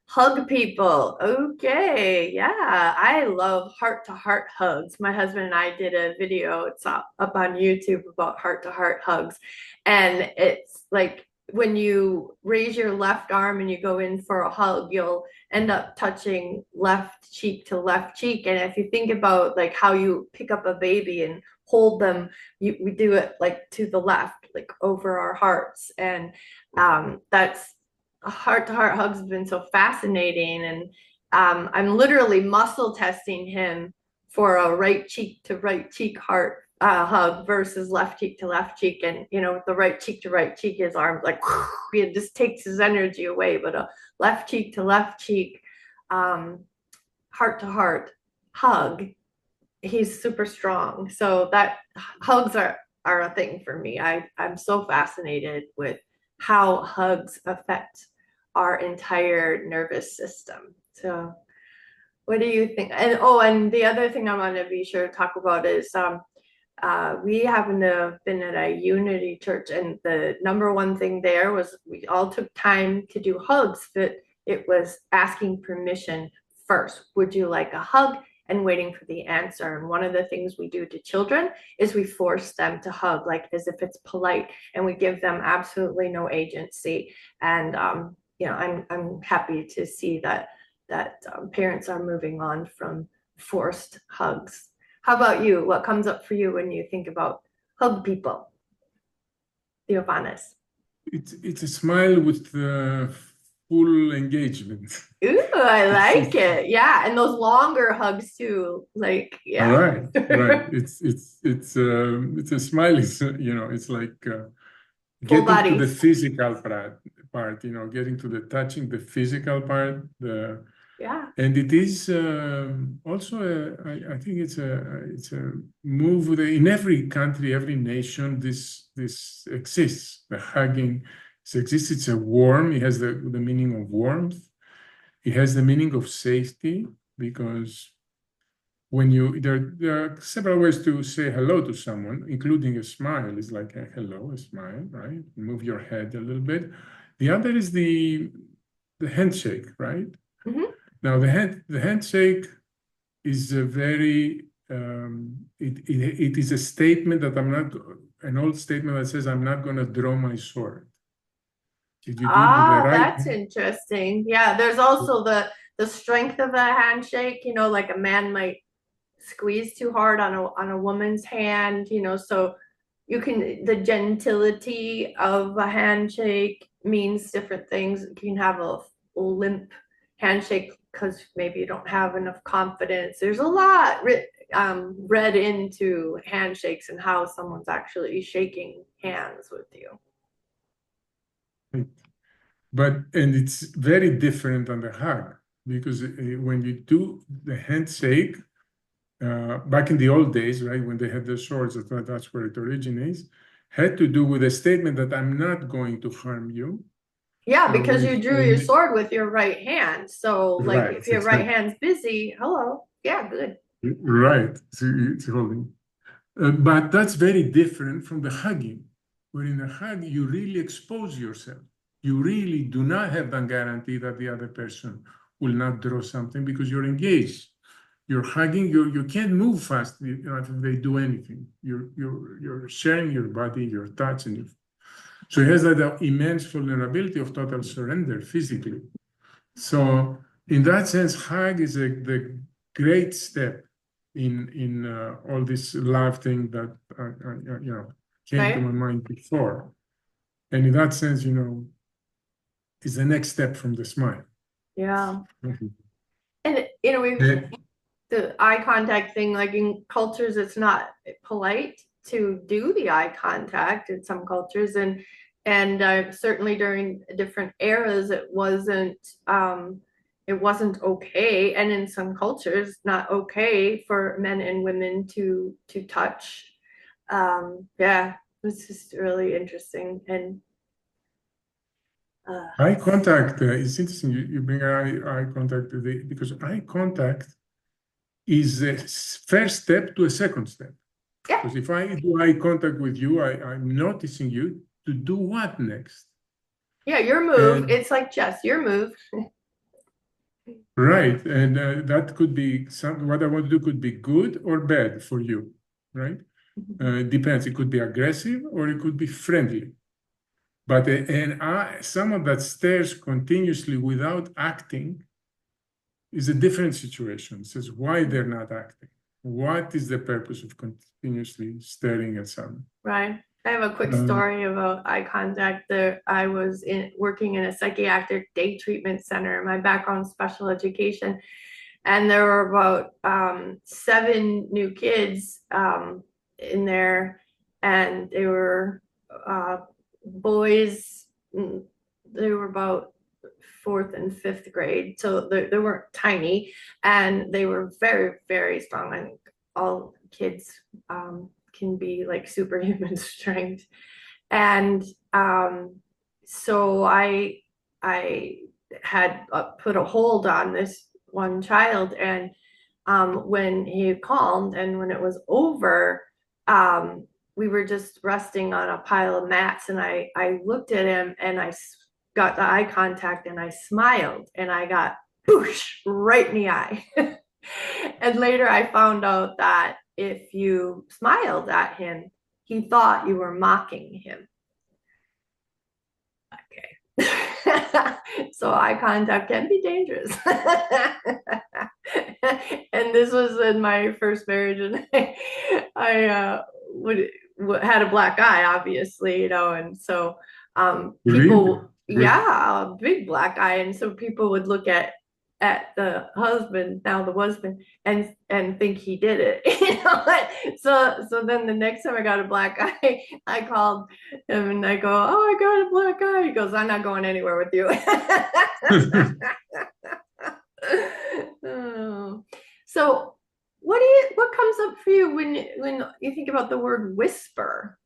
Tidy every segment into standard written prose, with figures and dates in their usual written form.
Hug people. Okay. Yeah. I love heart to heart hugs. My husband and I did a video. It's up on YouTube about heart to heart hugs. And it's like when you raise your left arm and you go in for a hug, you'll end up touching left cheek to left cheek. And if you think about like how you pick up a baby and hold them, we do it like to the left, like over our hearts. And that's heart to heart hugs have been so fascinating. And I'm literally muscle testing him for a right cheek to right cheek heart hug versus left cheek to left cheek. And, with the right cheek to right cheek, his arms like, it just takes his energy away. But a left cheek to left cheek, heart to heart hug, he's super strong. So that hugs are a thing for me. I'm so fascinated with how hugs affect our entire nervous system. So what do you think? And the other thing I want to be sure to talk about is we happen to have been at a Unity church, and the number one thing there was we all took time to do hugs, but it was asking permission first. Would you like a hug? And waiting for the answer. And one of the things we do to children is we force them to hug, like as if it's polite, and we give them absolutely no agency. And I'm happy to see that parents are moving on from forced hugs. How about you? What comes up for you when you think about hug people, Theofanis? It's a smile with full engagement. Ooh, I like It's it. Yeah, and those longer hugs too. Like, yeah. right, right. It's a smile. It's like Full getting to the body. physical part. Getting to the touching the physical part. Yeah. And it is also I think it's a move in every country, every nation. This exists. The hugging exists. It's a warm. It has the meaning of warmth. It has the meaning of safety because there are several ways to say hello to someone, including a smile. It's like a hello, a smile, right? Move your head a little bit. The other is the handshake, right? Hmm. Now the handshake is a very it is a statement that I'm not an old statement that says I'm not going to draw my sword. If you do it with the Ah, right that's interesting. Yeah, there's also the strength of a handshake, like a man might squeeze too hard on a woman's hand, so the gentility of a handshake means different things. You can have a limp handshake because maybe you don't have enough confidence. There's a lot read into handshakes and how someone's actually shaking hands with you. and it's very different than the hug because when you do the handshake, back in the old days, right, when they had the swords, that's where it originates, had to do with a statement that I'm not going to harm you. Yeah, Now, because you drew your sword with your right hand. So, like, right, if your right exactly, hand's busy, hello. Yeah, good. right, it's holding. But that's very different from the hugging, where in a hug, you really expose yourself. You really do not have the guarantee that the other person will not draw something because you're engaged. You're hugging, you can't move fast if they do anything. You're sharing your body, your touch, so it has that immense vulnerability of total surrender physically. So in that sense, hug is the great step in all this love thing that came to Okay. my mind before. And in that sense, is the next step from the smile. Yeah. Mhm. And, the eye contact thing, like in cultures, it's not polite to do the eye contact in some cultures. And certainly during different eras, it wasn't okay. And in some cultures, not okay for men and women to touch. Yeah, it's just really interesting. And uh, Eye contact is interesting. You bring eye contact because eye contact is a first step to a second step. yeah, Because if I do eye contact with you, I'm noticing you to do what next? yeah, your move. And It's like chess, your move. Right. And that could be what I want to do could be good or bad for you, right? It depends. It could be aggressive or it could be friendly. But someone that stares continuously without acting is a different situation. It says why they're not acting. What is the purpose of continuously staring at someone? Right. I have a quick Um, story about eye contact. There, I was working in a psychiatric day treatment center. My background is special education, and there were about 7 new kids in there, and they were boys. They were about fourth and fifth grade, so they weren't tiny, and they were very, very strong. I think all kids can be like superhuman strength, and so I had put a hold on this one child, and when he calmed and when it was over, we were just resting on a pile of mats, and I looked at him and I got the eye contact and I smiled and I got boosh right in the eye. And later I found out that if you smiled at him, he thought you were mocking him. Okay. So eye contact can be dangerous. And this was in my first marriage, and I had a black eye, obviously, and so really? people, yeah, a big black eye, and so people would look at the husband, now the husband, and think he did it. So then the next time I got a black eye, I called him and I go, "Oh, I got a black eye." He goes, "I'm not going anywhere with you." Oh. So what comes up for you when you think about the word whisper?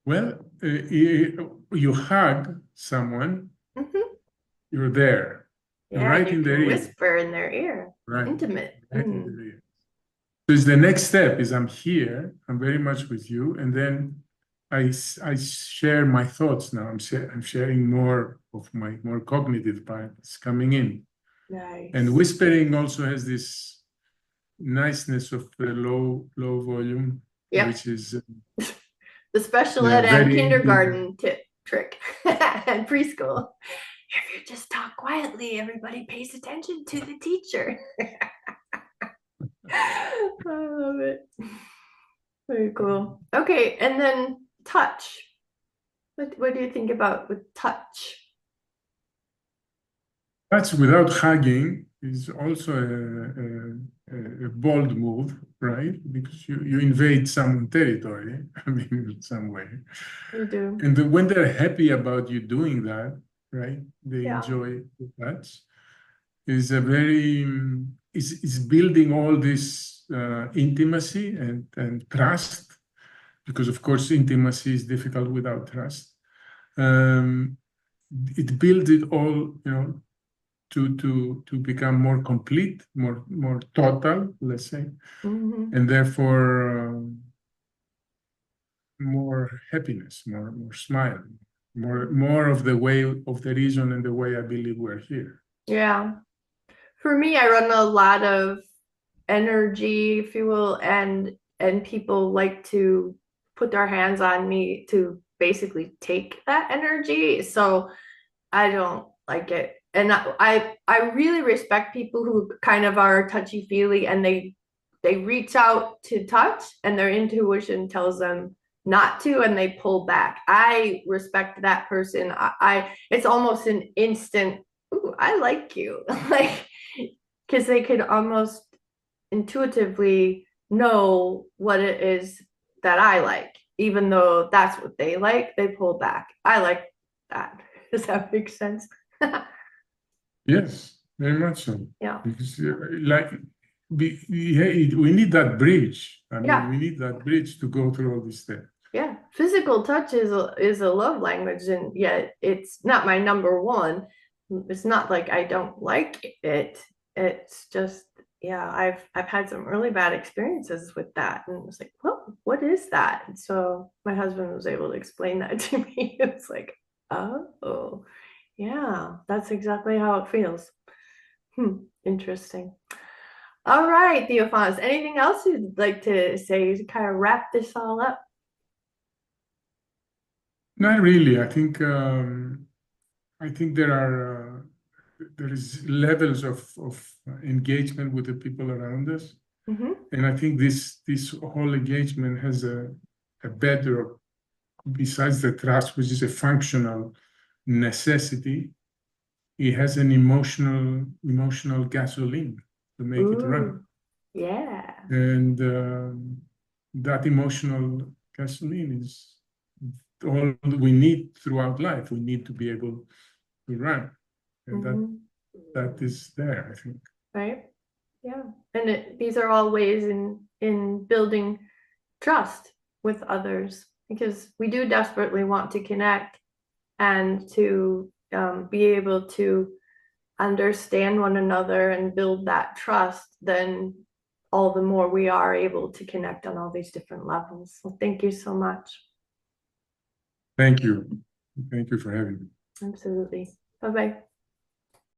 Well, you hug someone, Hmm. you're there, Yeah, and right you in their can ear, whisper in their ear. right, Intimate. right in their ear. So it's the next step is I'm here, I'm very much with you, and then I share my thoughts now. I'm sharing more of my more cognitive part. It's coming in. And Nice. whispering also has this niceness of low volume, Yep. which is The special ed and very intimate. kindergarten tip trick and preschool. If you just talk quietly, everybody pays attention to the teacher. I love it. Very cool. Okay, and then touch. What do you think about with touch? Touch without hugging is also a bold move, right? Because you invade some territory, I mean, in some way. You do. And when they're happy about you doing that, right? They Yeah. enjoy the touch. Is a very is building all this intimacy and trust, because of course intimacy is difficult without trust. Um, it builds it all, to become more complete, more total, let's say, Hmm. and therefore more happiness, more smile, more of the way of the reason and the way I believe we're here. Yeah. For me, I run a lot of energy, if you will, and people like to put their hands on me to basically take that energy. So I don't like it. And I really respect people who kind of are touchy feely and they reach out to touch and their intuition tells them not to and they pull back. I respect that person. I it's almost an instant, ooh, I like you. Like because they could almost intuitively know what it is that I like, even though that's what they like, they pull back. I like that. Does that make sense? Yes, very much so. Yeah. Because we need that bridge. I mean, Yeah. we need that bridge to go through all these steps. Yeah. Physical touch is a love language, and yet it's not my number one. It's not like I don't like it. It's just, yeah, I've had some really bad experiences with that. And it was like, well, what is that? And so my husband was able to explain that to me. It was like, oh. Yeah, that's exactly how it feels. Interesting. All right, Theophanis, anything else you'd like to say to kind of wrap this all up? Not really. I think there is levels of engagement with the people around us. Mm-hmm. And I think this whole engagement has a better, besides the trust, which is a functional necessity, it has an emotional gasoline to make it run. Ooh, yeah. And that emotional gasoline is all we need throughout life. We need to be able to run. And Mm-hmm. that is there, I think. Right. Yeah. And these are all ways in building trust with others because we do desperately want to connect and to be able to understand one another and build that trust, then all the more we are able to connect on all these different levels. So thank you so much. Thank you. Thank you for having me. Absolutely. Bye bye.